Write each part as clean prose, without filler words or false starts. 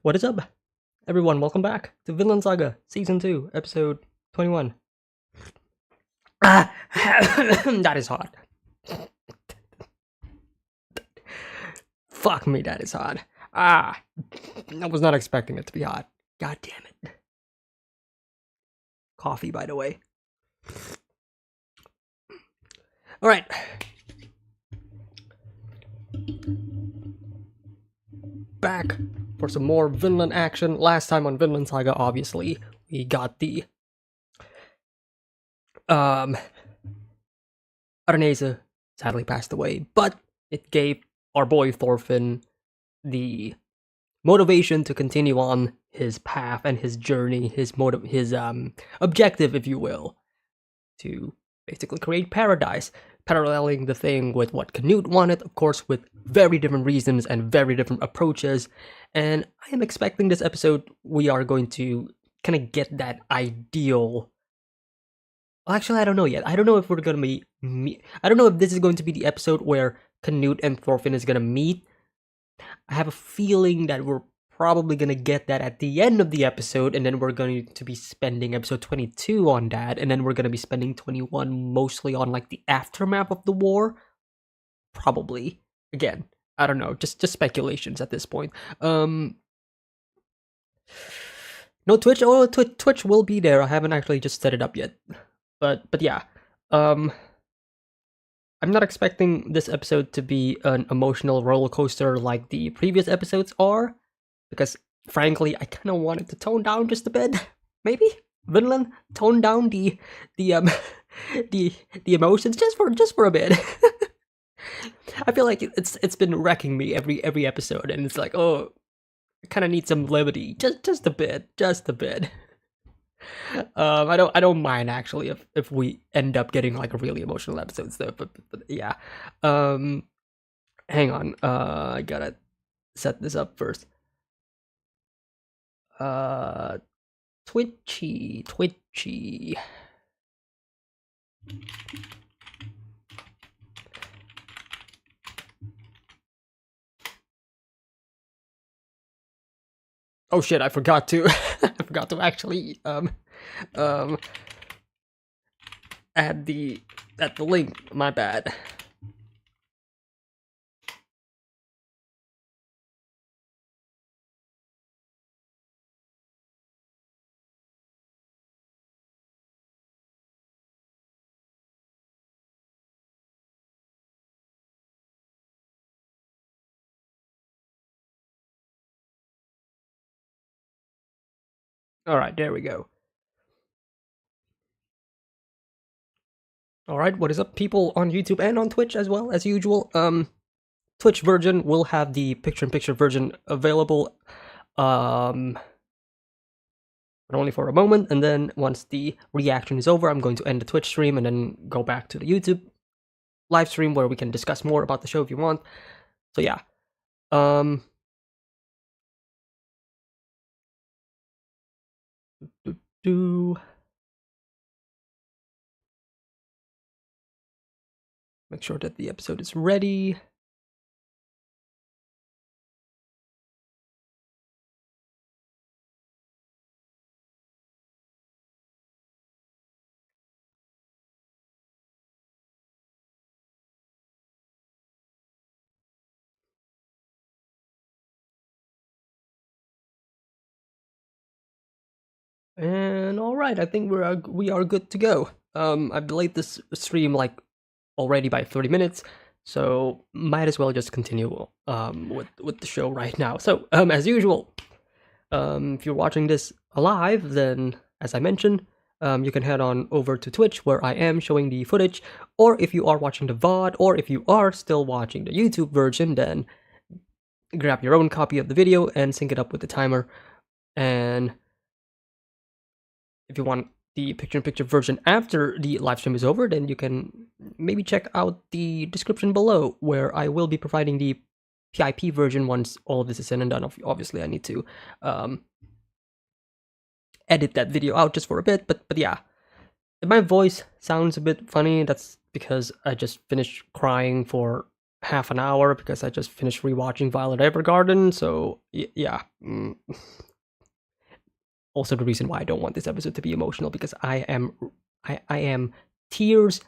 What is up, everyone? Welcome back to Vinland Saga, Season 2, Episode 21. Ah, that is hot. Fuck me, that is hot. I was not expecting it to be hot. God damn it. Coffee, by the way. Alright. Back for some more Vinland action. Last time on Vinland Saga, obviously, we got the Arnese sadly passed away, but it gave our boy Thorfinn the motivation to continue on his path and his journey, his objective, if you will, to basically create paradise, paralleling the thing with what Canute wanted, of course, with very different reasons and very different approaches. And I am expecting this episode we are going to kind of get that ideal. Well, actually, I don't know yet. I don't know if we're gonna be. I don't know if this is going to be the episode where Canute and Thorfinn is gonna meet. I have a feeling that we're probably gonna get that at the end of the episode, and then we're going to be spending episode 22 on that, and then we're gonna be spending 21 mostly on like the aftermath of the war. Probably. Again, I don't know. Just speculations at this point. No Twitch. Oh, Twitch will be there. I haven't actually just set it up yet. But yeah. I'm not expecting this episode to be an emotional roller coaster like the previous episodes are, because frankly, I kind of wanted to tone down just a bit. Maybe Vinland tone down the the emotions just for a bit. I feel like it's been wrecking me every episode, and it's like, oh, I kind of need some levity, just a bit. I don't mind actually if we end up getting like a really emotional episode though, but yeah. Hang on. I gotta set this up first. Twitchy. Oh shit! I forgot to. I forgot to actually add the link. My bad. All right, there we go. All right, what is up, people on YouTube and on Twitch as well as usual? Twitch version will have the picture-in-picture version available, but only for a moment. And then once the reaction is over, I'm going to end the Twitch stream and then go back to the YouTube live stream where we can discuss more about the show if you want. So yeah, make sure that the episode is ready. And all right, I think we are good to go. I've delayed this stream like already by 30 minutes, so might as well just continue with the show right now. So as usual, if you're watching this alive, then as I mentioned, you can head on over to Twitch where I am showing the footage, or if you are watching the VOD, or if you are still watching the YouTube version, then grab your own copy of the video and sync it up with the timer. And if you want the picture-in-picture version after the live stream is over, then you can maybe check out the description below, where I will be providing the PIP version once all of this is said and done. Obviously, I need to edit that video out just for a bit, but yeah. If my voice sounds a bit funny, that's because I just finished crying for half an hour because I just finished rewatching Violet Evergarden. So yeah. Also, the reason why I don't want this episode to be emotional because I am tears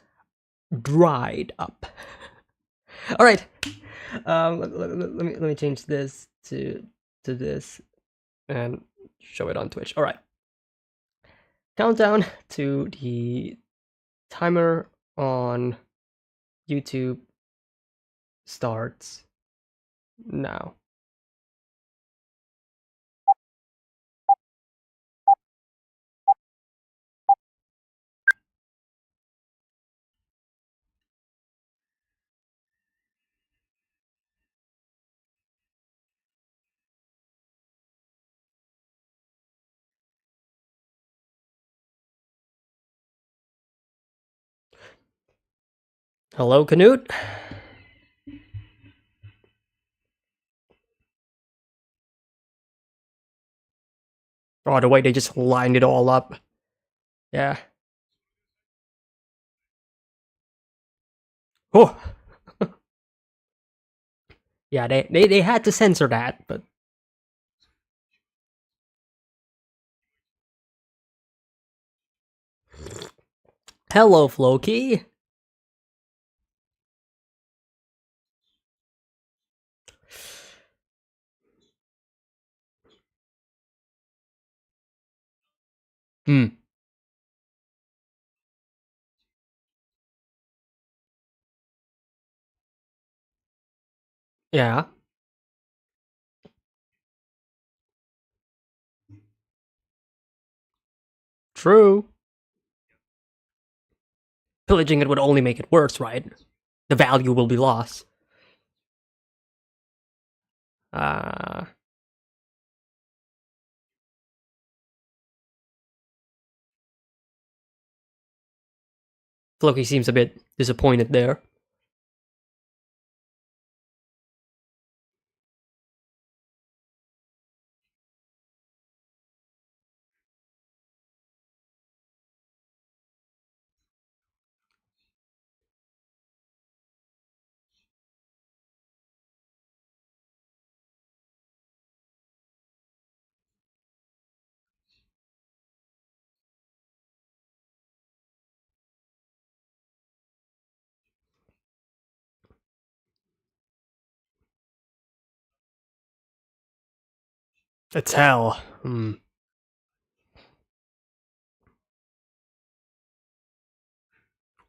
dried up. All right. Let me change this to this and show it on Twitch. All right. Countdown to the timer on YouTube starts now. Hello, Canute. Oh, the way they just lined it all up. Yeah. Oh. Yeah, they had to censor that, but hello, Floki. Hmm. Yeah. True. Pillaging it would only make it worse, right? The value will be lost. Uh Floki seems a bit disappointed there. It's hell. Hmm.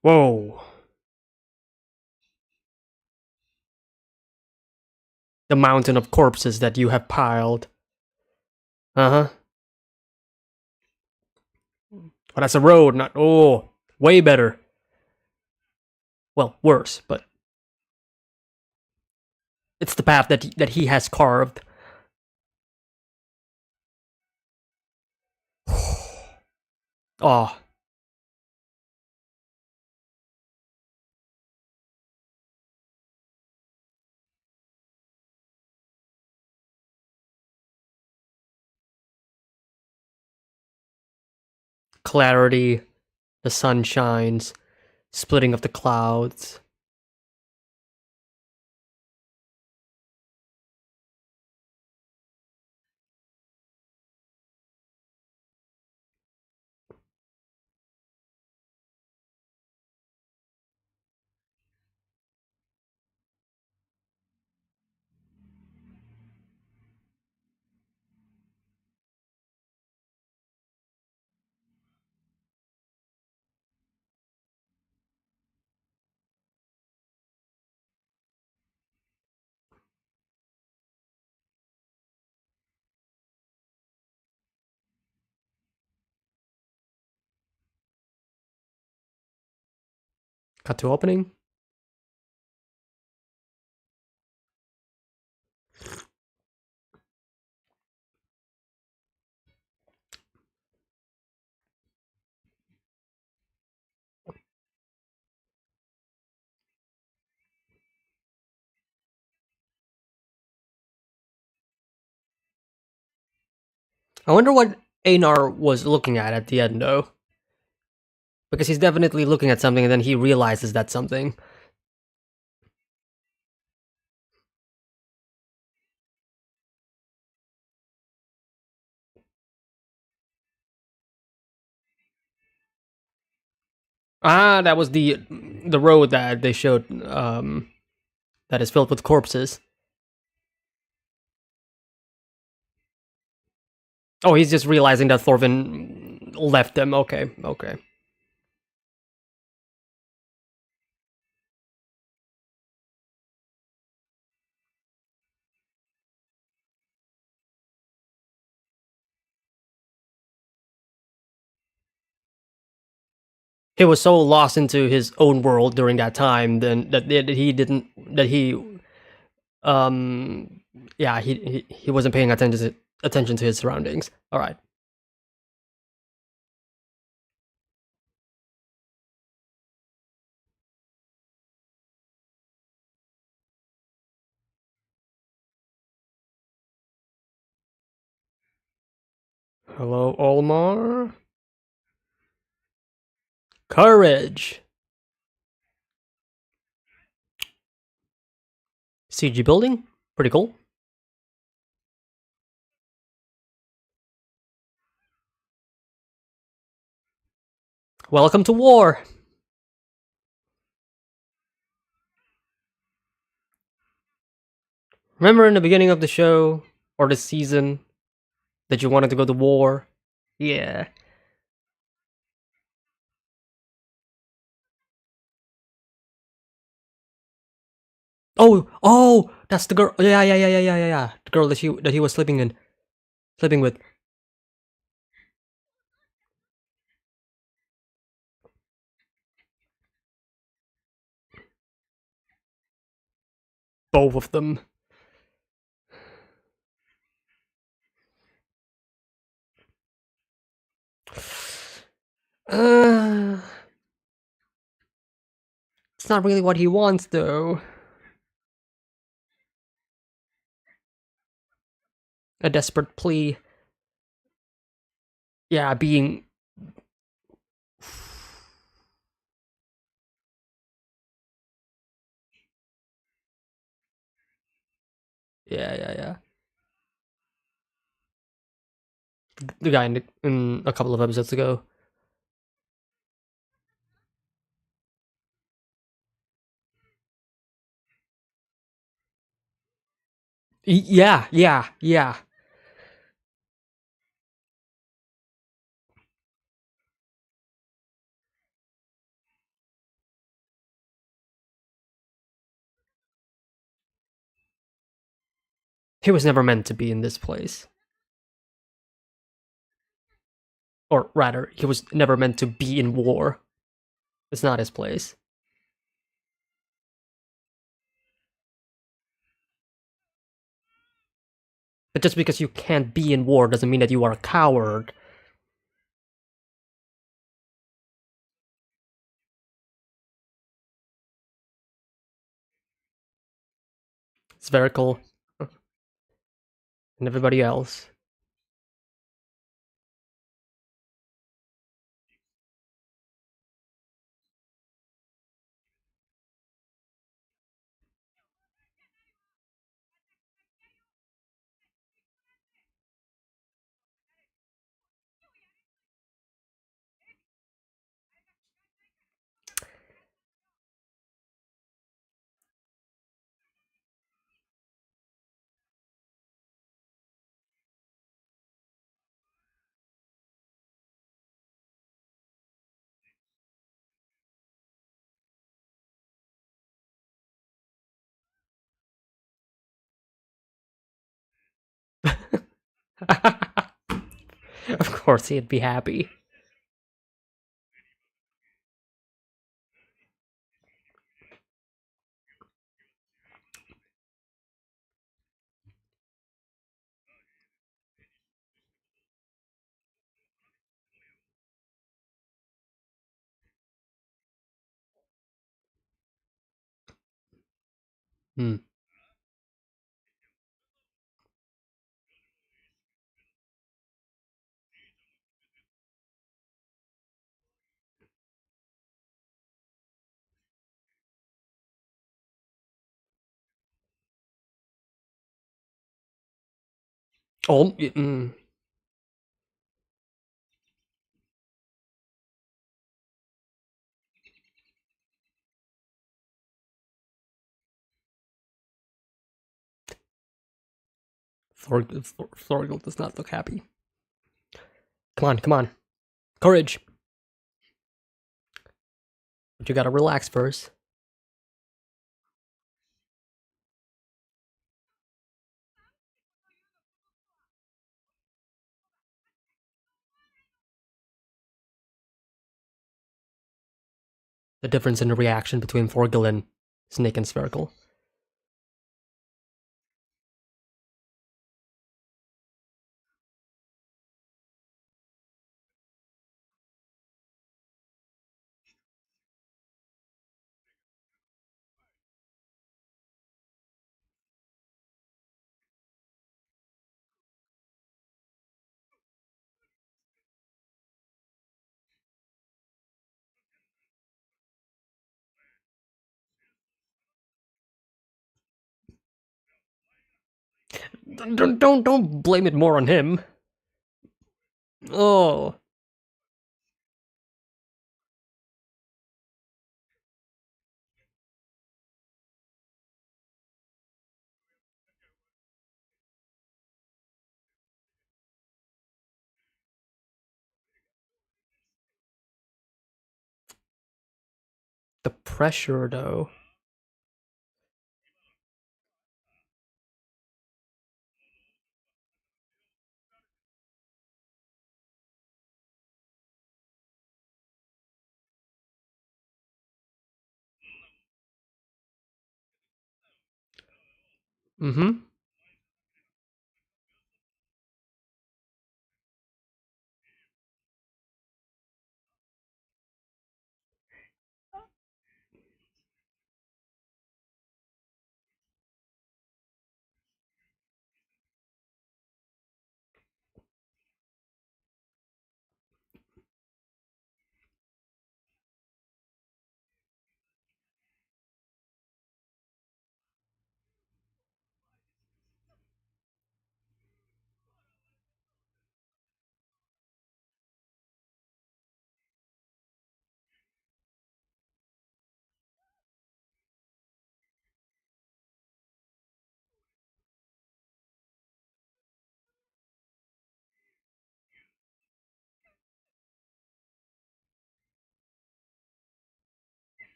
Whoa. The mountain of corpses that you have piled. Uh-huh. But that's a road, not way better. Well, worse, but it's the path that he has carved. Oh, clarity, the sun shines, splitting of the clouds. Cut to opening. I wonder what Einar was looking at the end, though. Because he's definitely looking at something and then he realizes that's something. Ah, that was the road that they showed that is filled with corpses. Oh, he's just realizing that Thorfinn left them. Okay, okay. He was so lost into his own world during that time then that he didn't that he um yeah he wasn't paying attention to his surroundings. All right. Hello, Olmar. Courage. CG building, pretty cool. Welcome to war. Remember in the beginning of the show or the season that you wanted to go to war? Yeah. Oh, that's the girl. Yeah. The girl that he was sleeping with. Both of them. Uh, it's not really what he wants, though. A desperate plea. Yeah, being. Yeah. The guy in a couple of episodes ago. Yeah. He was never meant to be in this place. Or rather, he was never meant to be in war. It's not his place. But just because you can't be in war doesn't mean that you are a coward. It's very cool. And everybody else. Of course, he'd be happy. Hmm. Oh, Thorgil does not look happy. Come on, come on. Courage. But you gotta relax first. The difference in the reaction between Thorgil and Snake and Spherical. Don't blame it more on him. Oh. The pressure, though. Mm-hmm.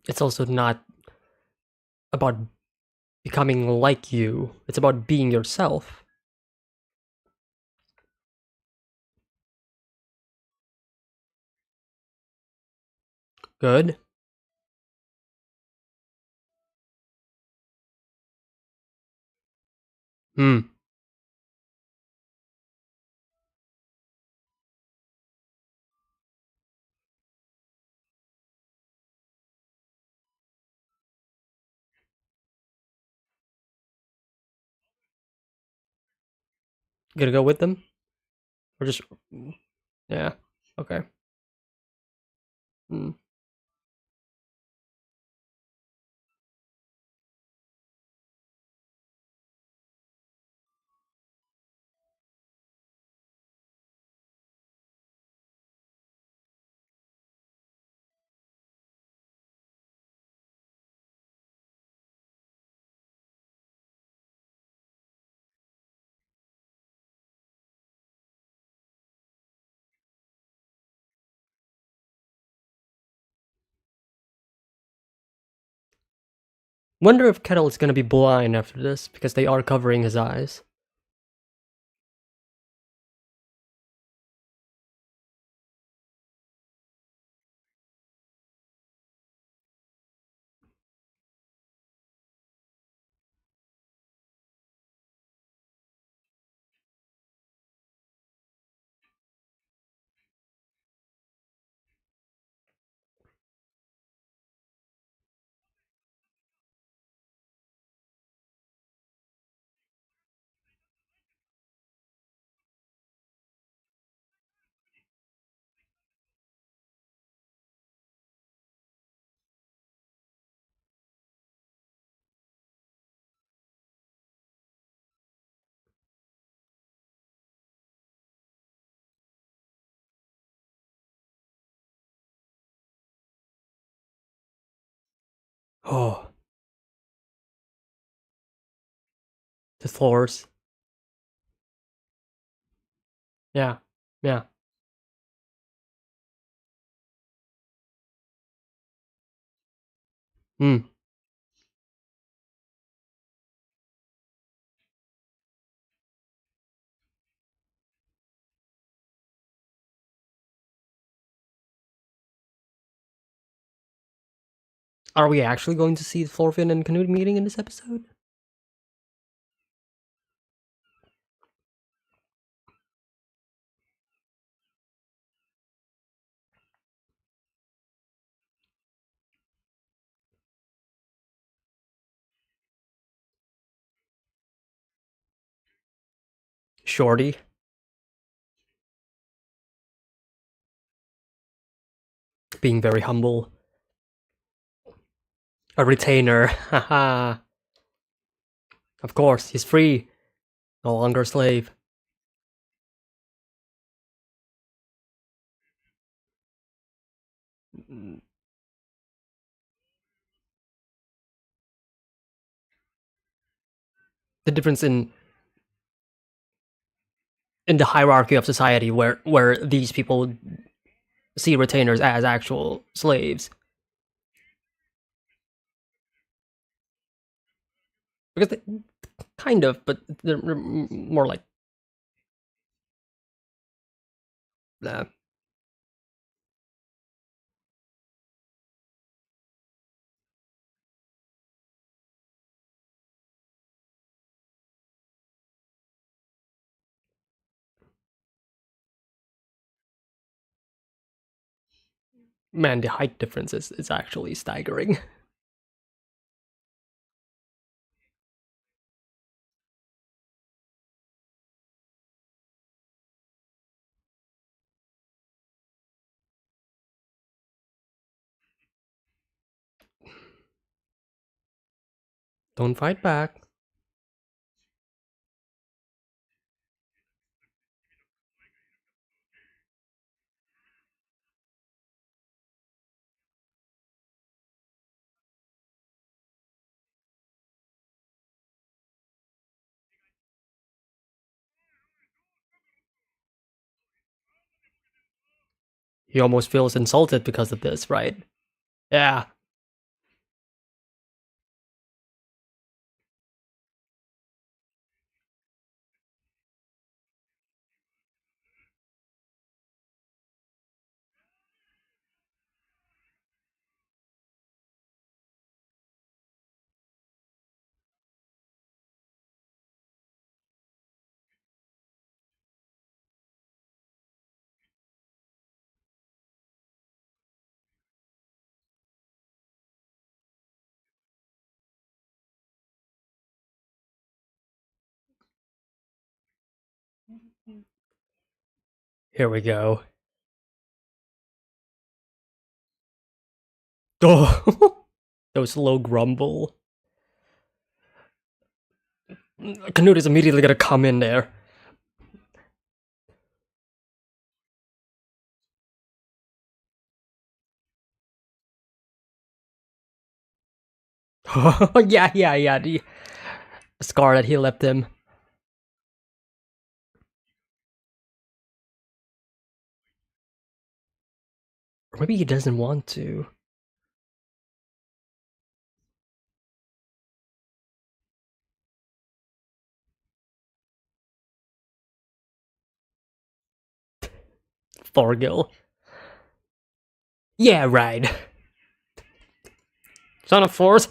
It's also not about becoming like you. It's about being yourself. Good. Hmm. You gonna go with them? Or just... Yeah. Okay. Hmm. Wonder if Kettle is gonna be blind after this, because they are covering his eyes. Oh, the floors. Yeah, yeah. Hmm. Are we actually going to see Thorfinn and Canute meeting in this episode? Shorty being very humble. A retainer. Haha. Of course, he's free. No longer a slave. The difference in the hierarchy of society where these people see retainers as actual slaves. Because they, kind of, but they're more like that. Man, the height difference is actually staggering. Don't fight back. He almost feels insulted because of this, right? Yeah. Here we go. Oh, those low grumble. Canute is immediately gonna come in there. Yeah. The scar that he left him. Or maybe he doesn't want to. Thorgil. Yeah, right. Son of Force.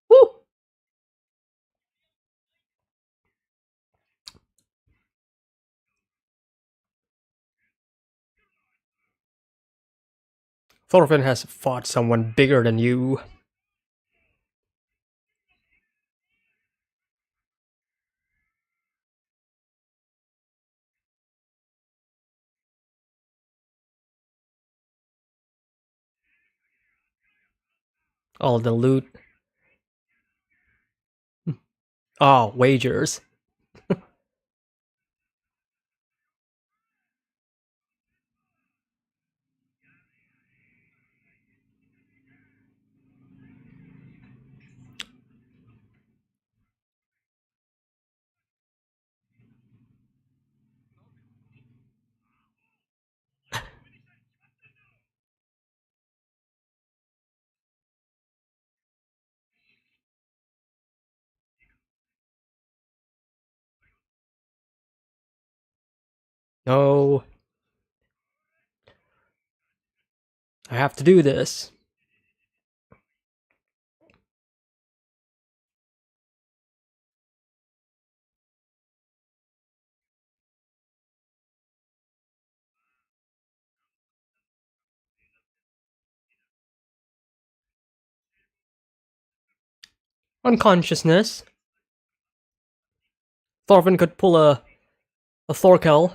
Woo! Thorfinn has fought someone bigger than you. All the loot. Oh, wagers. No, I have to do this. Unconsciousness. Thorfinn could pull a Thorkel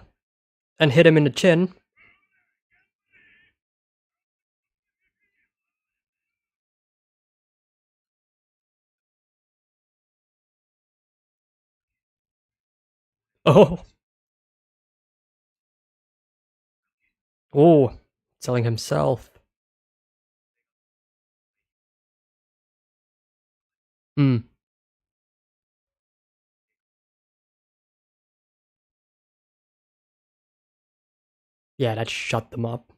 and hit him in the chin. Oh, oh, selling himself. Hmm. Yeah, that shut them up.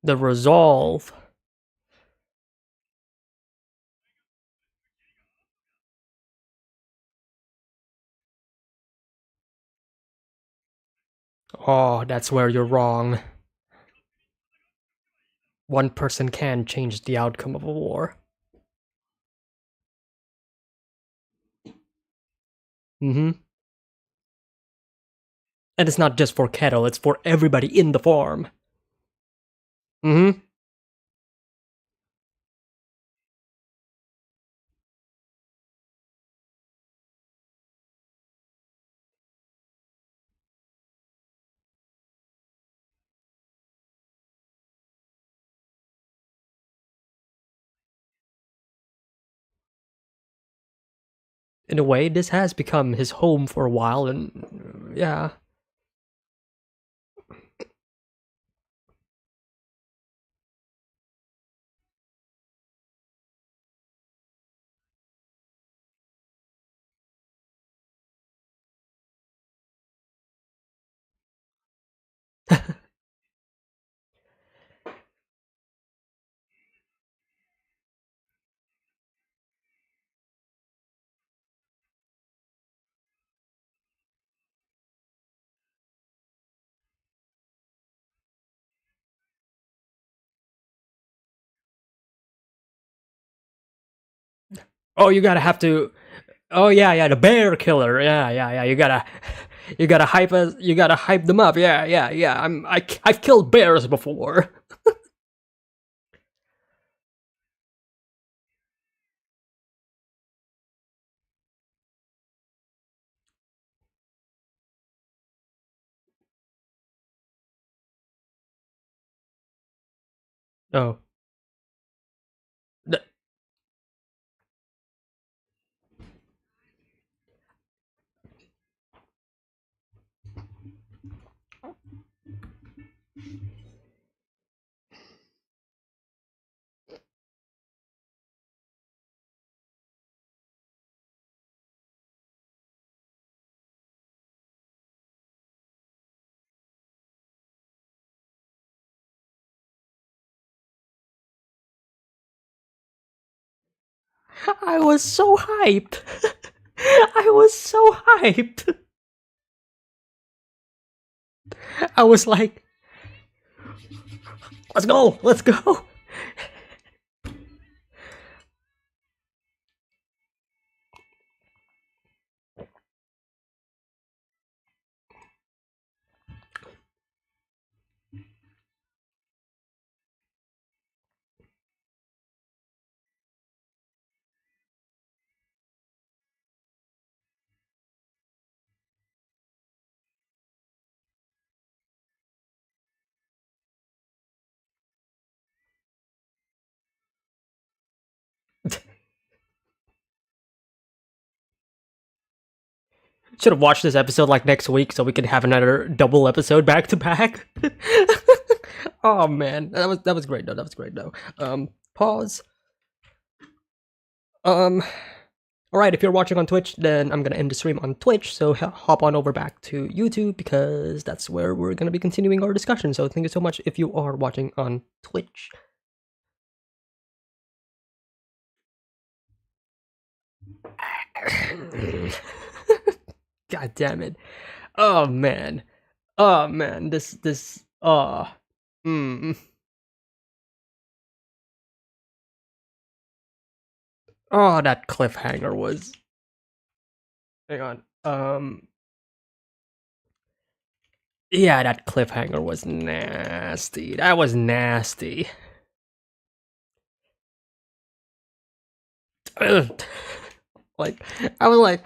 The resolve. Oh, that's where you're wrong. One person can change the outcome of a war. Mm-hmm. And it's not just for cattle, it's for everybody in the farm. Mm-hmm. In a way, this has become his home for a while, and yeah. Oh, you gotta have to. Oh yeah, yeah, the bear killer. Yeah, yeah, yeah. You gotta hype us. You gotta hype them up. Yeah, yeah, yeah. I've killed bears before. Oh, I was so hyped. I was so hyped. I was like, let's go, let's go. Should have watched this episode like next week so we could have another double episode back to back. Oh man, that was great though. That was great though. Pause. All right, if you're watching on Twitch, then I'm gonna end the stream on Twitch. So hop on over back to YouTube because that's where we're gonna be continuing our discussion. So thank you so much if you are watching on Twitch. God damn it! Oh man! Oh man! This. Oh. Hmm. Oh, that cliffhanger was. Hang on. Yeah, that cliffhanger was nasty. That was nasty. Like, I was like,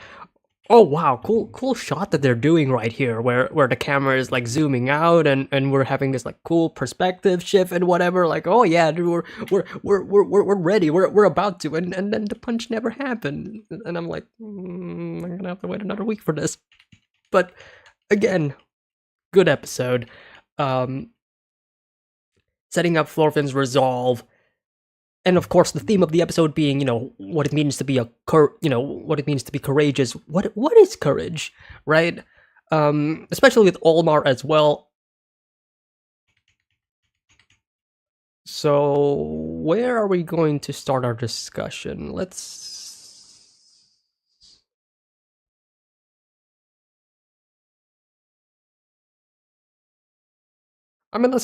oh wow, cool shot that they're doing right here, where the camera is like zooming out and we're having this like cool perspective shift and whatever. Like, oh yeah, dude, we're ready. We're about to, and then the punch never happened, and I'm like, I'm gonna have to wait another week for this. But again, good episode. Setting up Thorfinn's resolve, and of course the theme of the episode being, what it means to be what it means to be courageous. What is courage, right? Especially with Olmar as well. So where are we going to start our discussion? Let's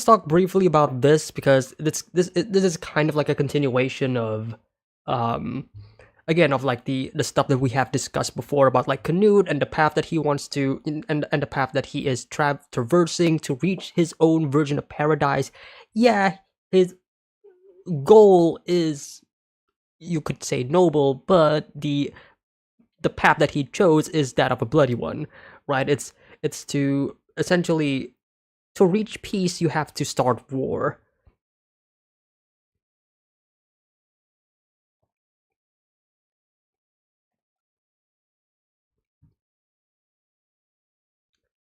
talk briefly about this because this is kind of like a continuation of, again, of like the stuff that we have discussed before about like Canute and the path that he wants to, and the path that he is traversing to reach his own version of paradise. Yeah, his goal is, you could say, noble, but the path that he chose is that of a bloody one, right? It's to essentially, to reach peace, you have to start war.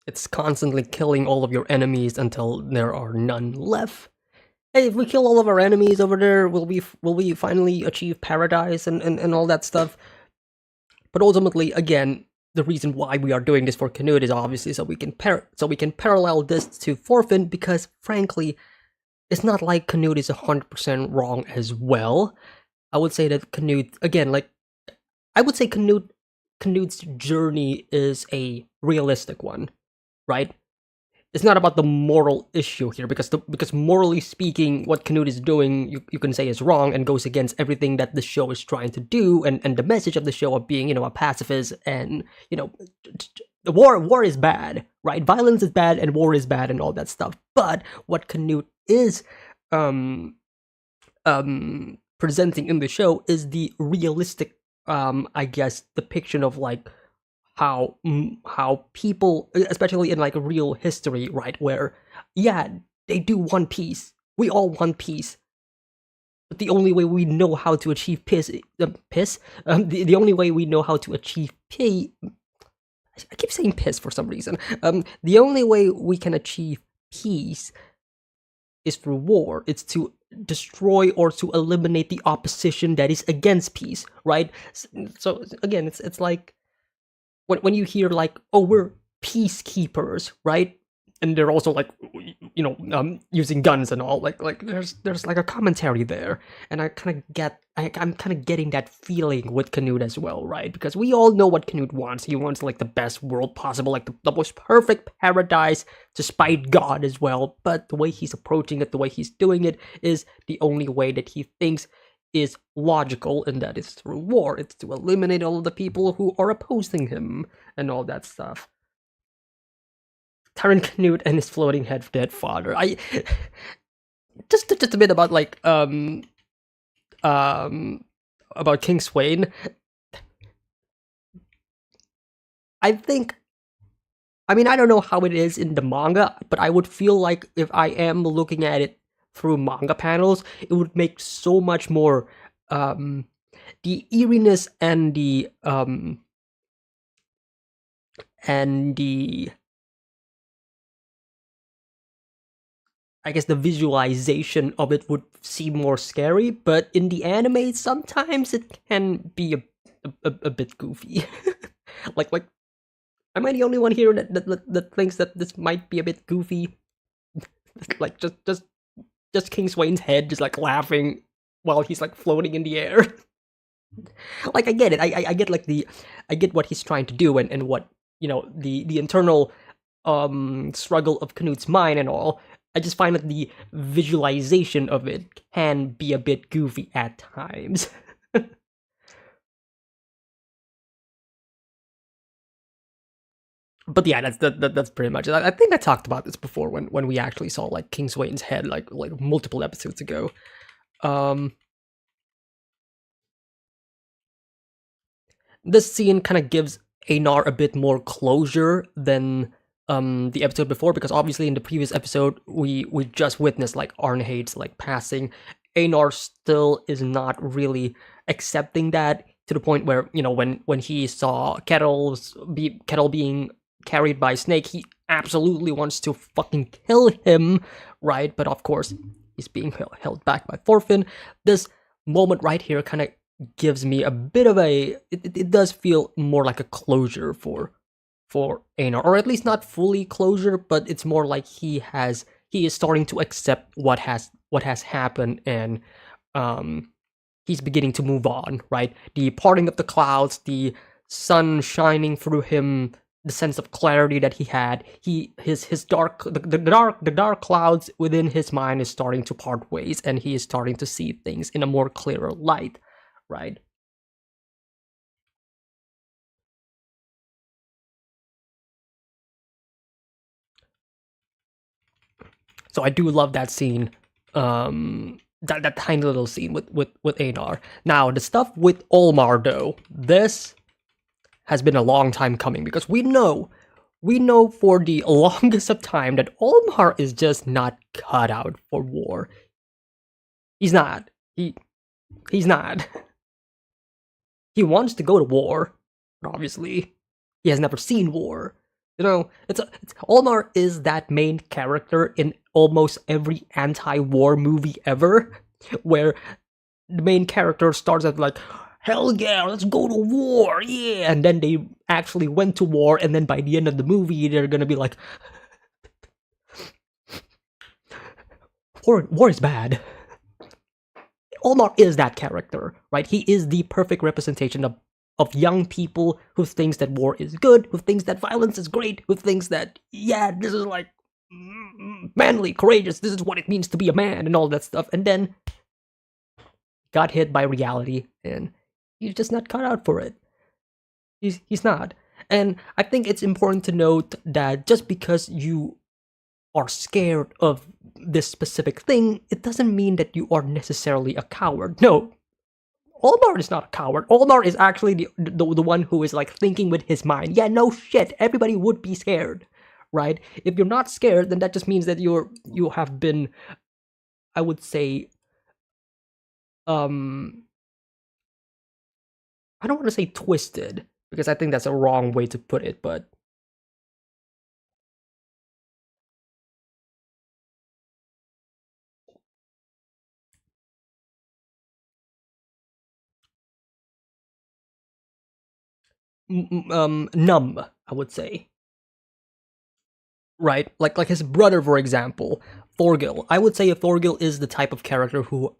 It's constantly killing all of your enemies until there are none left. Hey, if we kill all of our enemies over there, will we finally achieve paradise and all that stuff? But ultimately, again, the reason why we are doing this for Canute is obviously so we can parallel this to Thorfinn, because frankly, it's not like Canute is 100% wrong as well. I would say that Canute, again, like, I would say Canute's journey is a realistic one, right? It's not about the moral issue here, because morally speaking, what Canute is doing, you can say is wrong and goes against everything that the show is trying to do, and the message of the show of being, a pacifist, and the war is bad, right? Violence is bad and war is bad and all that stuff. But what Canute is presenting in the show is the realistic, I guess, depiction of like how people, especially in like real history, right, where yeah, they do want peace. We all want peace, but the only way we know how to achieve the only way we know how to achieve peace. I keep saying piss for some reason. The only way we can achieve peace is through war. It's to destroy or to eliminate the opposition that is against peace, right? So again, it's like when you hear like, oh, we're peacekeepers, right? And they're also like, using guns and all. Like there's like a commentary there, and I'm kind of getting that feeling with Canute as well, right? Because we all know what Canute wants. He wants like the best world possible, like the most perfect paradise, despite God as well. But the way he's approaching it, the way he's doing it, is the only way that he thinks is logical, and that is through war. It's to eliminate all of the people who are opposing him and all that stuff. Taran Canute and his floating head dead father. I just a bit about like about King Swain. I think, I don't know how it is in the manga, but I would feel like if I am looking at it through manga panels, it would make so much more the eeriness and the and the, I guess, the visualization of it would seem more scary, but in the anime, sometimes it can be a bit goofy. like, am I the only one here that thinks that this might be a bit goofy? Like, just King Swain's head just like laughing while he's like floating in the air. Like, I get it. I get like I get what he's trying to do, and what, the internal struggle of Knut's mind and all. I just find that the visualization of it can be a bit goofy at times. But yeah, that's pretty much it. I think I talked about this before when we actually saw like King Swain's head like multiple episodes ago. Um, this scene kind of gives Einar a bit more closure than the episode before, because obviously in the previous episode we just witnessed like Arnheid's like passing. Einar still is not really accepting that, to the point where, when he saw Kettle being carried by Snake, he absolutely wants to fucking kill him, right? But of course he's being held back by Thorfinn. This moment right here kind of gives me a bit of it does feel more like a closure for Einar, or at least not fully closure, but it's more like he is starting to accept what has happened, and he's beginning to move on, right? The parting of the clouds, the sun shining through him, the sense of clarity that he had, his dark the dark clouds within his mind is starting to part ways, and he is starting to see things in a more clearer light, right? So I do love that scene. That tiny little scene with Einar. Now the stuff with Olmar though, this has been a long time coming, because we know for the longest of time that Olmar is just not cut out for war. He's not. He's not. He wants to go to war, but obviously he has never seen war. Olmar is that main character in almost every anti-war movie ever, where the main character starts at like, hell yeah, let's go to war, yeah, and then they actually went to war, and then by the end of the movie, they're gonna be like, war is bad. Olmar is that character, right? He is the perfect representation of young people who thinks that war is good, who thinks that violence is great, who thinks that, yeah, this is like manly, courageous, this is what it means to be a man, and all that stuff, and then got hit by reality, and he's just not cut out for it. He's not. And I think it's important to note that just because you are scared of this specific thing, it doesn't mean that you are necessarily a coward. No, Olmar is not a coward. Olmar is actually the one who is like thinking with his mind. Yeah, no shit. Everybody would be scared, right? If you're not scared, then that just means that you have been, I would say, I don't want to say twisted, because I think that's a wrong way to put it, but numb, I would say. Right? Like his brother, for example, Thorgil. I would say Thorgil is the type of character who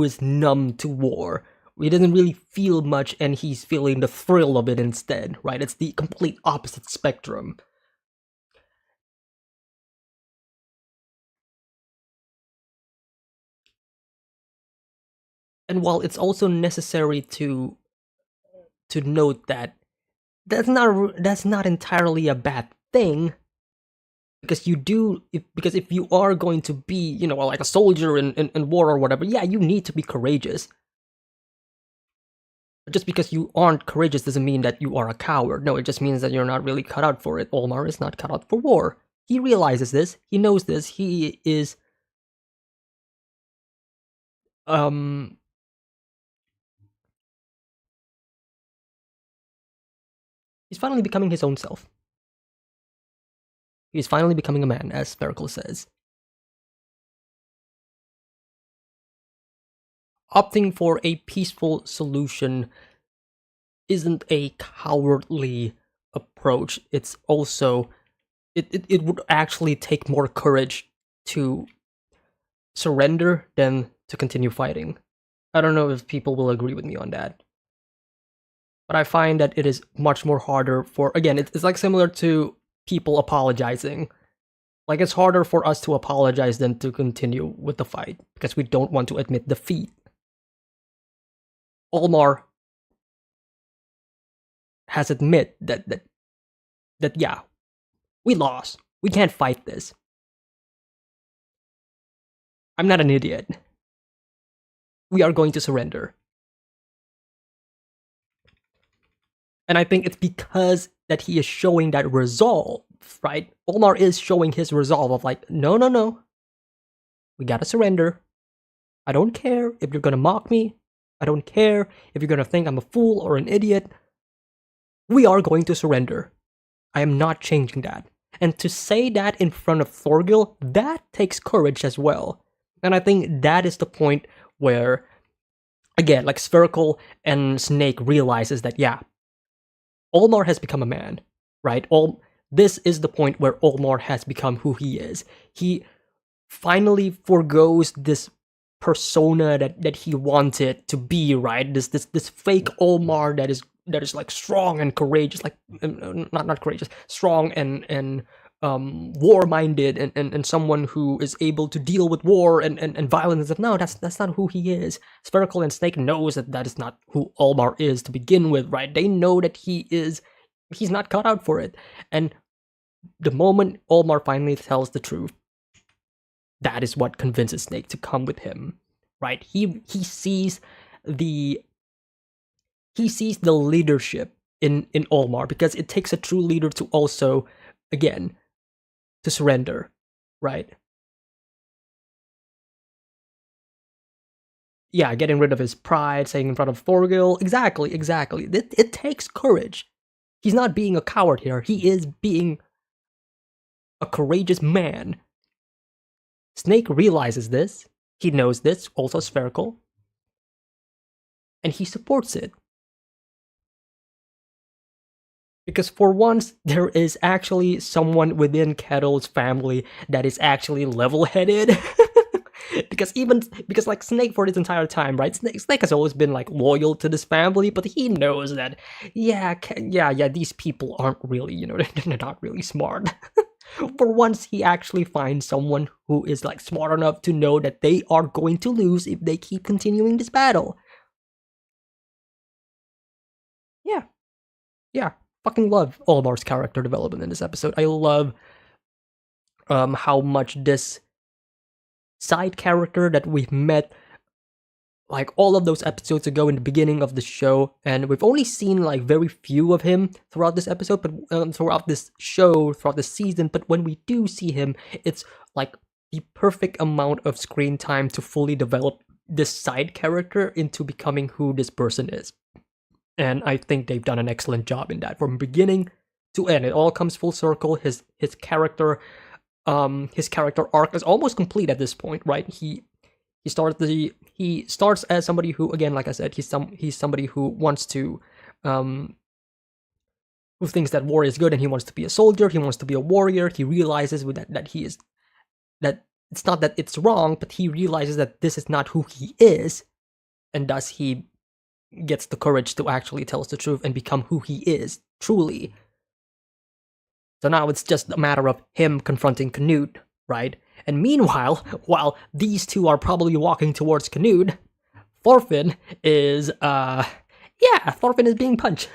is numb to war. He doesn't really feel much, and he's feeling the thrill of it instead, right? It's the complete opposite spectrum. And while it's also necessary to note that that's not entirely a bad thing, because because if you are going to be, like a soldier in war or whatever, yeah, you need to be courageous. But just because you aren't courageous doesn't mean that you are a coward. No, it just means that you're not really cut out for it. Olmar is not cut out for war. He realizes this. He knows this. He is um he's finally becoming his own self. He's finally becoming a man, as Spherical says. Opting for a peaceful solution isn't a cowardly approach. It's also it would actually take more courage to surrender than to continue fighting. I don't know if people will agree with me on that. But I find that it is much more harder for, again, it's like similar to people apologizing. Like, it's harder for us to apologize than to continue with the fight because we don't want to admit defeat. Olmar has admit that yeah, we lost. We can't fight this. I'm not an idiot. We are going to surrender. And I think it's because that he is showing that resolve, right? Olmar is showing his resolve of like, no. We gotta surrender. I don't care if you're gonna mock me. I don't care if you're gonna think I'm a fool or an idiot. We are going to surrender. I am not changing that. And to say that in front of Thorgil, that takes courage as well. And I think that is the point where, again, like Spherical and Snake realizes that, yeah, Olmar has become a man, right? This is the point where Olmar has become who he is. He finally forgoes this persona that he wanted to be, right? This fake Olmar that is like strong and courageous, like not courageous, strong and war-minded and someone who is able to deal with war and violence. No, that's not who he is. Spherical and Snake knows that is not who Olmar is to begin with, right? They know that he's not cut out for it. And the moment Olmar finally tells the truth, that is what convinces Snake to come with him, right? He sees the leadership in Olmar, because it takes a true leader to also, again, to surrender, right? Yeah, getting rid of his pride, saying in front of Thorgil, exactly. It takes courage. He's not being a coward here. He is being a courageous man. Snake realizes this. He knows this, also Spherical. And he supports it. Because for once, there is actually someone within Kettle's family that is actually level-headed. because like Snake for this entire time, right? Snake has always been like loyal to this family, but he knows that, yeah, these people aren't really, they're not really smart. For once, he actually finds someone who is like smart enough to know that they are going to lose if they keep continuing this battle. Yeah, fucking love Olmar's character development in this episode. I love how much this side character that we've met like all of those episodes ago in the beginning of the show, and we've only seen like very few of him throughout this episode, but throughout this show, throughout this season. But when we do see him, it's like the perfect amount of screen time to fully develop this side character into becoming who this person is. And I think they've done an excellent job in that from beginning to end. It all comes full circle. His character arc is almost complete at this point, right? He starts as somebody who, again, like I said, he's somebody who wants to who thinks that war is good and he wants to be a soldier, he wants to be a warrior. He realizes with that he is, that it's not that it's wrong, but he realizes that this is not who he is, and thus he gets the courage to actually tell us the truth and become who he is truly. So now it's just a matter of him confronting Canute, right? And meanwhile, while these two are probably walking towards Canute, Thorfinn is being punched.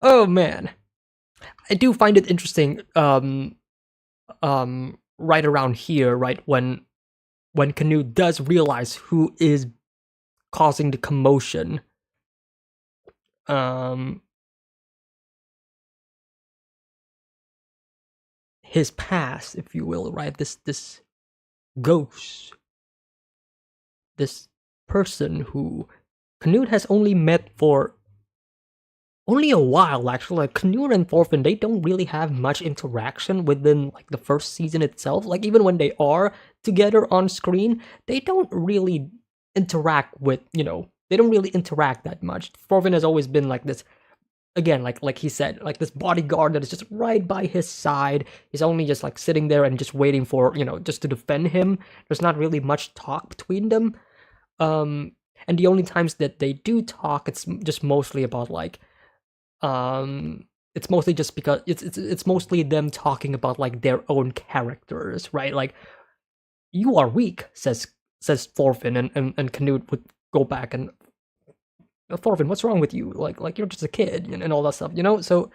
Oh man. I do find it interesting, right around here, right, when Canute does realize who is causing the commotion. His past, if you will, right? This ghost, this person who Canute has only met for only a while actually. Like Knut and Thorfinn, they don't really have much interaction within like the first season itself. Like even when they are together on screen, they don't really interact with, they don't really interact that much. Thorfinn has always been like this, again, like he said, like this bodyguard that is just right by his side. He's only just like sitting there and just waiting for, just to defend him. There's not really much talk between them. And the only times that they do talk, it's just mostly about like, it's mostly just because it's mostly them talking about like their own characters, right? Like, you are weak, says Thorfinn, and Knut would go back and, Thorfinn, what's wrong with you? Like you're just a kid, and all that stuff, So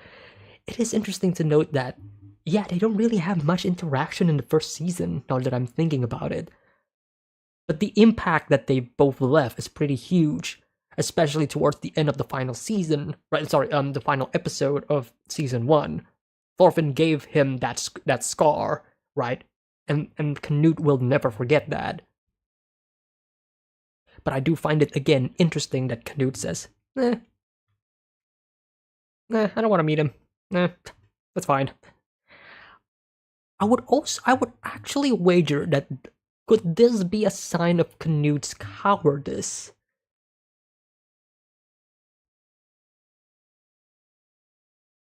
it is interesting to note that, yeah, they don't really have much interaction in the first season, now that I'm thinking about it. But the impact that they both left is pretty huge, especially towards the end of the final season, right? Sorry, the final episode of season 1. Thorfinn gave him that scar, right? And Knut will never forget that. But I do find it, again, interesting that Knut says, I don't want to meet him. That's fine. I would actually wager that, could this be a sign of Knut's cowardice?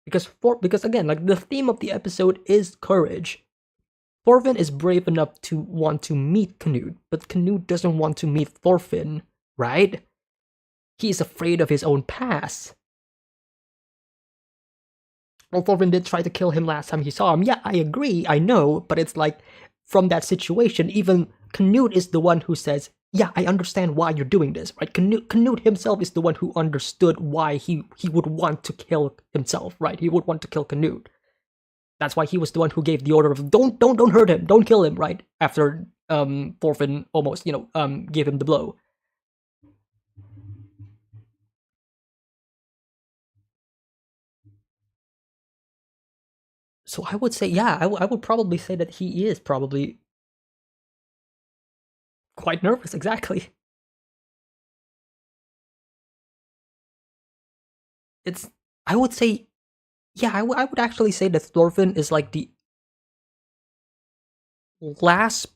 Because again, like the theme of the episode is courage. Thorfinn is brave enough to want to meet Knut, but Knut doesn't want to meet Thorfinn, right? He is afraid of his own past. Well, Thorfinn did try to kill him last time he saw him. Yeah, I agree, I know, but it's like, from that situation, even Knut is the one who says, yeah, I understand why you're doing this, right? Knut himself is the one who understood why he would want to kill himself, right? He would want to kill Knut. That's why he was the one who gave the order of, don't hurt him, don't kill him, right? After Thorfinn almost, gave him the blow. So I would say, yeah, I would probably say that he is probably quite nervous, exactly. I would say, yeah, I would actually say that Thorfinn is like the last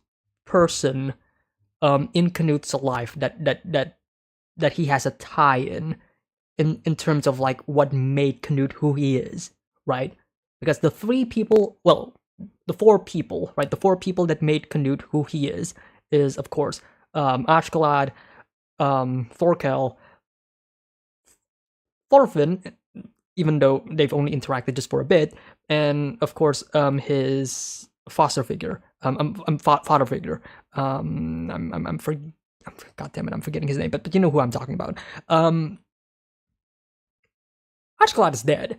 person in Knut's life that he has a tie in terms of like what made Knut who he is, right? Because the 4 people, right? The 4 people that made Knut who he is of course Ashkelad, Thorkel, Thorfinn, even though they've only interacted just for a bit, and of course his foster figure, father figure. God damn it, I'm forgetting his name, but you know who I'm talking about. Ashkelad is dead.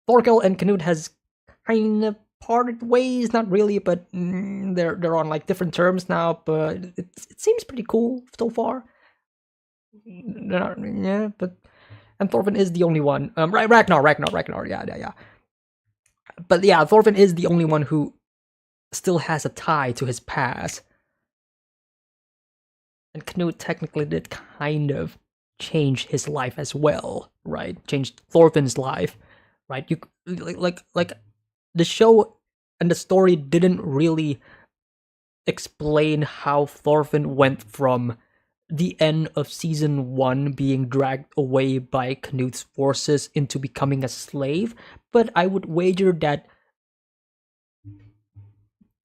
Thorkel and Knut has kind of parted ways, not really, but they're on like different terms now. But it seems pretty cool so far. Yeah, but and Thorfinn is the only one. Right, Ragnar, yeah. But yeah, Thorfinn is the only one who still has a tie to his past. And Knut technically did kind of change his life as well, right? Changed Thorfinn's life, right? You like the show and the story didn't really explain how Thorfinn went from the end of season 1 being dragged away by Knut's forces into becoming a slave, but I would wager that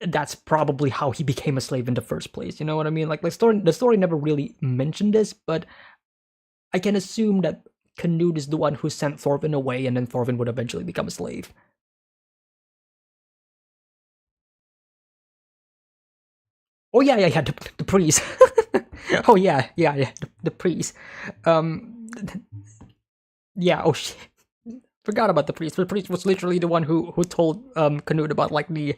that's probably how he became a slave in the first place. You know what I mean? Like the story never really mentioned this, but I can assume that Knut is the one who sent Thorfinn away, and then Thorfinn would eventually become a slave. Oh yeah, the priest. Oh yeah, the priest. Yeah. Oh shit. Forgot about the priest. The priest was literally the one who told Knut about like the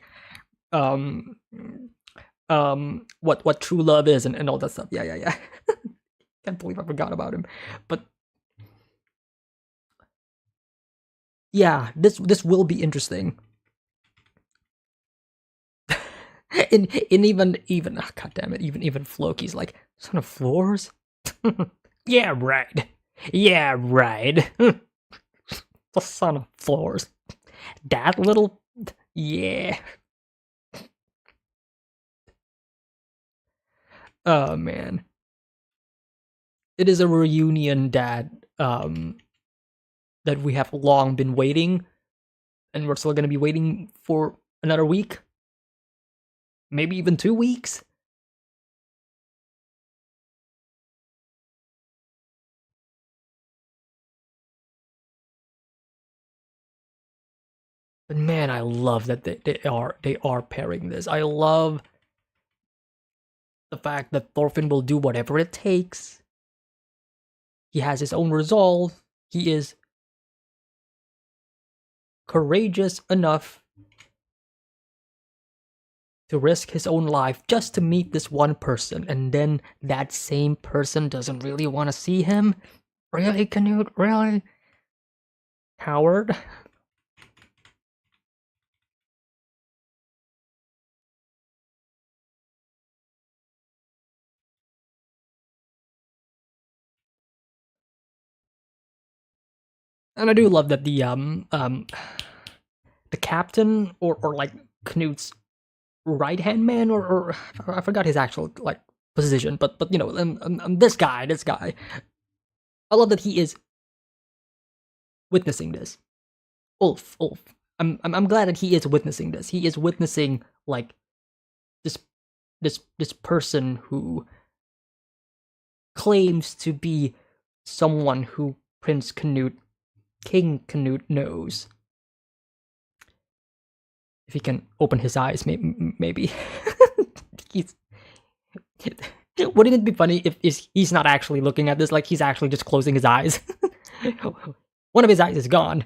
what true love is and all that stuff. Yeah. Can't believe I forgot about him. But yeah, this will be interesting. in even oh, god damn it, even Floki's like, son of floors. Yeah right. the son of floors. That little, yeah. Oh man, it is a reunion that we have long been waiting, and we're still gonna be waiting for another week, maybe even 2 weeks. But man, I love that they are pairing this. I love the fact that Thorfinn will do whatever it takes. He has his own resolve. He is courageous enough to risk his own life just to meet this one person, and then that same person doesn't really want to see him. Really, Canute? Really? Coward? And I do love that the captain or like Knute's right hand man or I forgot his actual like position, but you know this guy. I love that he is witnessing this. Ulf. I'm glad that he is witnessing this. He is witnessing like this this person who claims to be someone who Prince Canute, King Canute knows. If he can open his eyes, maybe. He's, wouldn't it be funny if he's not actually looking at this? Like he's actually just closing his eyes. One of his eyes is gone,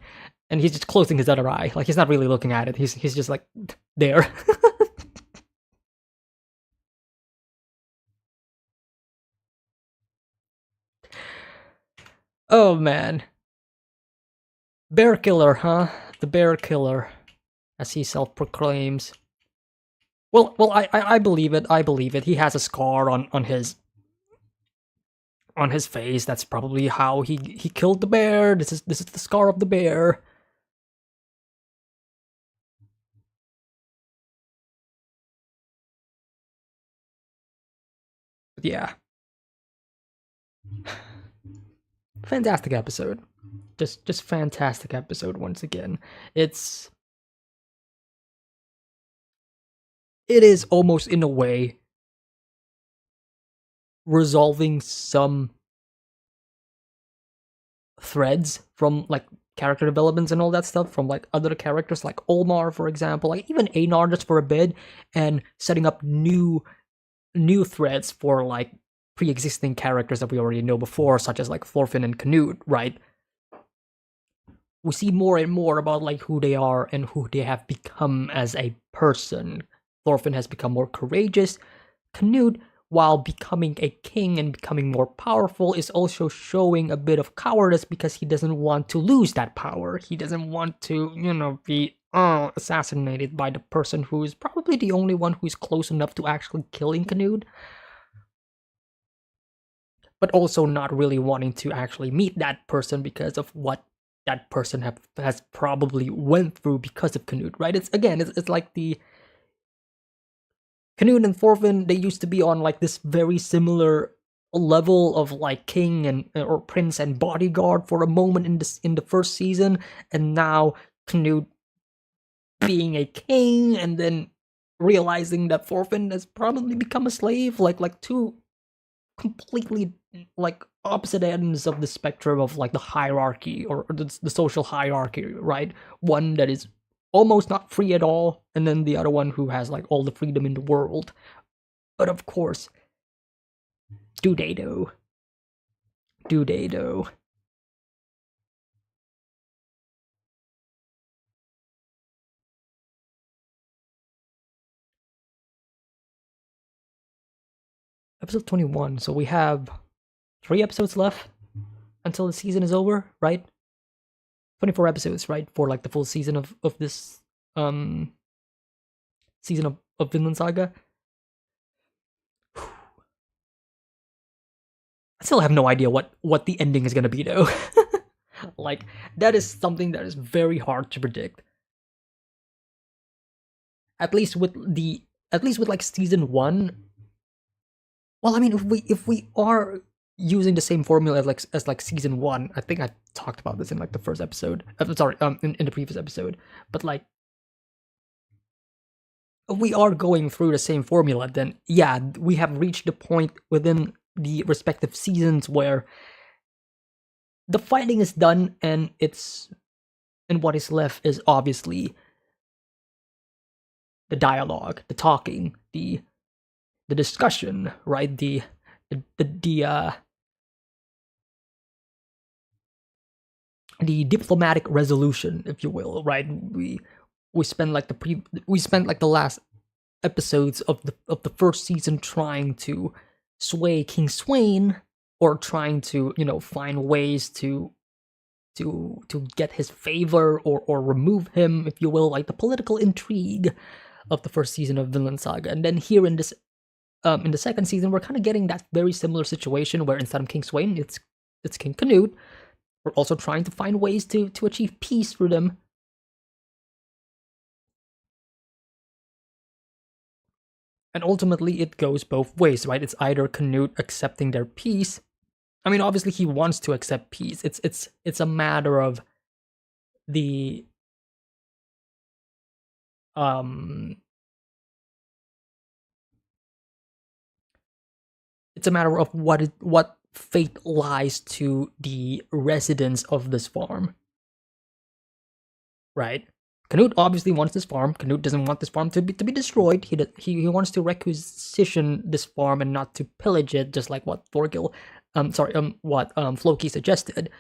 and he's just closing his other eye. Like he's not really looking at it. He's just like there. Oh man, bear killer, huh? The bear killer, as he self-proclaims. Well, I believe it. I believe it. He has a scar on his face. That's probably how he killed the bear. This is the scar of the bear. But yeah, fantastic episode. Just fantastic episode once again. It is almost in a way resolving some threads from like character developments and all that stuff from like other characters like Olmar, for example, like even Einar just for a bit, and setting up new threads for like pre-existing characters that we already know before, such as like Thorfinn and Canute, right? We see more and more about like who they are and who they have become as a person. Thorfinn has become more courageous. Canute, while becoming a king and becoming more powerful, is also showing a bit of cowardice because he doesn't want to lose that power. He doesn't want to, be assassinated by the person who is probably the only one who is close enough to actually killing Canute. But also not really wanting to actually meet that person because of what that person has probably went through because of Canute, right? It's like the Canute and Thorfinn, they used to be on like this very similar level of like king and or prince and bodyguard for a moment in the first season, and now Canute being a king and then realizing that Thorfinn has probably become a slave, like two completely like opposite ends of the spectrum of like the hierarchy or the social hierarchy, right? One that is almost not free at all, and then the other one who has like all the freedom in the world. But of course, do they though? Do they though? Episode 21. So we have 3 episodes left until the season is over, right? 24 episodes, right? For like the full season of this season of Vinland Saga. I still have no idea what the ending is gonna be though. Like, that is something that is very hard to predict. At least with like season one. Well, I mean, if we are using the same formula as like season one, I think I talked about this in like the first episode. Sorry, in the previous episode. But like, if we are going through the same formula, then yeah, we have reached the point within the respective seasons where the fighting is done, and what is left is obviously the dialogue, the talking, the discussion, right? The diplomatic resolution, if you will, right? We spent like the last episodes of the first season trying to sway King Swain, or trying to find ways to get his favor, or remove him, if you will, like the political intrigue of the first season of Vinland Saga. And then here in the second season, we're kind of getting that very similar situation where instead of King Swain, it's King Canute. We're also trying to find ways to achieve peace for them. And ultimately, it goes both ways, right? It's either Canute accepting their peace. I mean, obviously, he wants to accept peace. It's a matter of the um. It's a matter of what fate lies to the residents of this farm, right? Canute obviously wants this farm. Canute doesn't want this farm to be destroyed. He wants to requisition this farm and not to pillage it, just like what Floki suggested.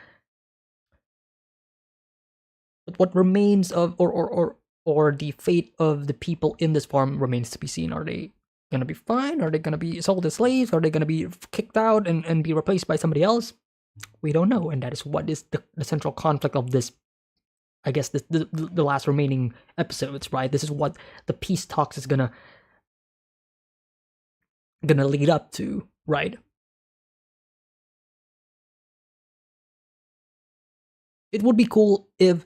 But what remains of or the fate of the people in this farm remains to be seen. Are they gonna be fine? Are they gonna be sold as slaves? Are they gonna be kicked out and be replaced by somebody else? We don't know, and that is what is the central conflict of this. I guess the last remaining episodes, right? This is what the peace talks is gonna lead up to, right? It would be cool if,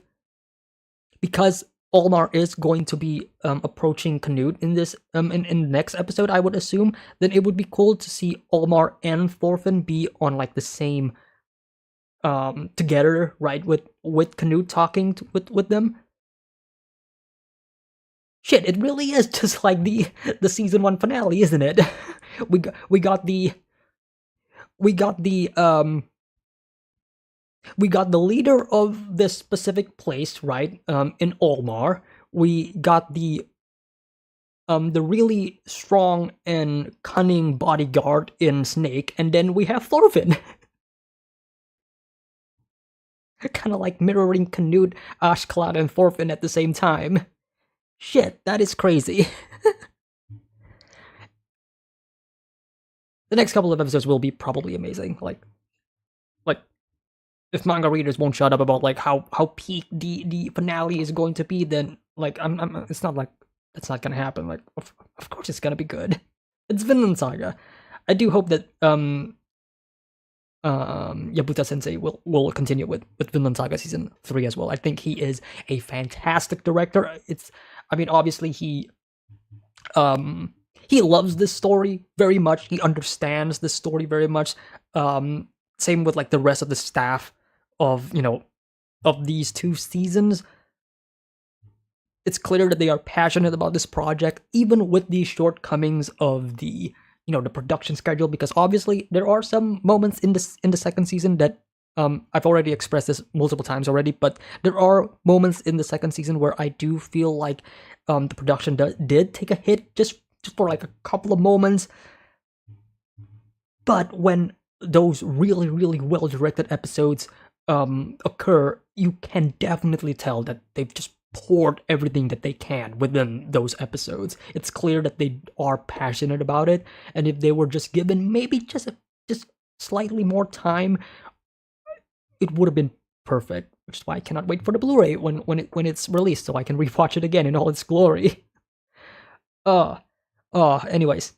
because Olmar is going to be approaching Canute in this in the next episode, I would assume, then it would be cool to see Olmar and Thorfinn be on like the same together, right? With Canute talking with them. Shit, it really is just like the season one finale, isn't it? We got the leader of this specific place, right? In Olmar, we got the really strong and cunning bodyguard in Snake, and then we have Thorfinn. Kind of like mirroring Canute, Ashclad, and Thorfinn at the same time. Shit, that is crazy. The next couple of episodes will be probably amazing. Like if manga readers won't shut up about like how peak the finale is going to be, then like I'm it's not like it's not gonna happen. Like of course it's gonna be good. It's Vinland Saga. I do hope that Yabuta Sensei will continue with Vinland Saga season 3 as well. I think he is a fantastic director. I mean, obviously he loves this story very much. He understands this story very much. Same with like the rest of the staff of of these two seasons. It's clear that they are passionate about this project, even with the shortcomings of the the production schedule, because obviously there are some moments in the second season that I've already expressed this multiple times already, but there are moments in the second season where I do feel like the production did take a hit just for like a couple of moments. But when those really, really well directed episodes occur, you can definitely tell that they've just poured everything that they can within those episodes. It's clear that they are passionate about it, and if they were just given maybe just slightly more time, it would have been perfect. Which is why I cannot wait for the Blu-ray when it's released, so I can rewatch it again in all its glory. Anyways.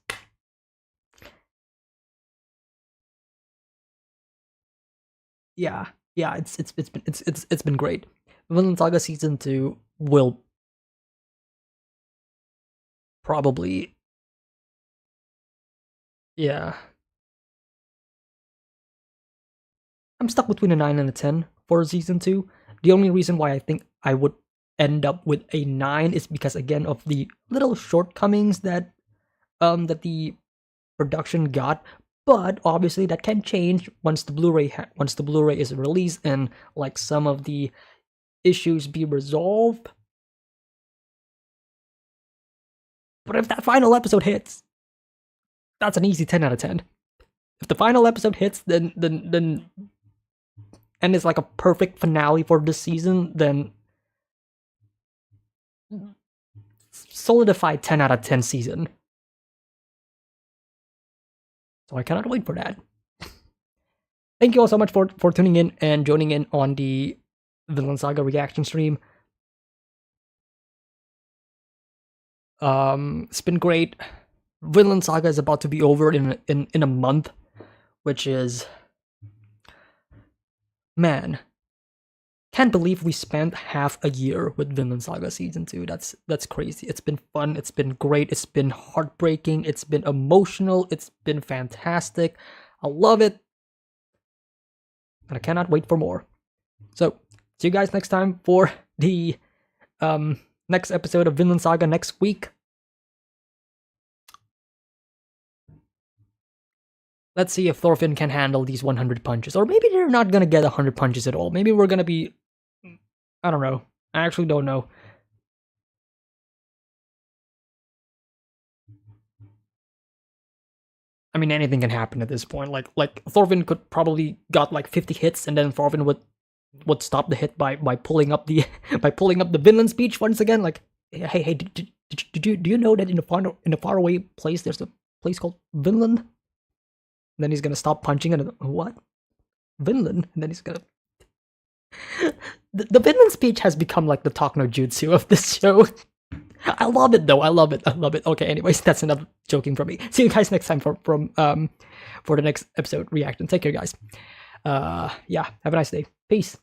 Yeah. yeah, it's been great. Vinland Saga season 2 will probably, yeah. I'm stuck between a 9 and a 10 for season 2. The only reason why I think I would end up with a 9 is because again of the little shortcomings that the production got, but obviously that can change once the Blu-ray is released and like some of the issues be resolved. But if that final episode hits, that's an easy 10 out of 10. If the final episode hits, then and it's like a perfect finale for this season, then solidified 10 out of 10 season. So I cannot wait for that. Thank you all so much for tuning in and joining in on the Vinland Saga reaction stream. It's been great. Vinland Saga is about to be over in a month, which is, man, can't believe we spent half a year with Vinland Saga season 2. That's crazy. It's been fun. It's been great. It's been heartbreaking. It's been emotional. It's been fantastic. I love it. And I cannot wait for more. So, see you guys next time for the next episode of Vinland Saga next week. Let's see if Thorfinn can handle these 100 punches. Or maybe they're not gonna get 100 punches at all. Maybe we're gonna be... I don't know. I actually don't know. I mean, anything can happen at this point. Like Thorfinn could probably got like 50 hits, and then Thorfinn would stop the hit by pulling up the Vinland speech once again. Like, hey, do you know that in a faraway place there's a place called Vinland? And then he's gonna stop punching and what? Vinland? And then he's gonna... The Vinland speech has become like the talk no jutsu of this show. I love it though. I love it. Okay, anyways, that's enough joking from me. See you guys next time for the next episode reaction. Take care, guys. Yeah, have a nice day. Peace.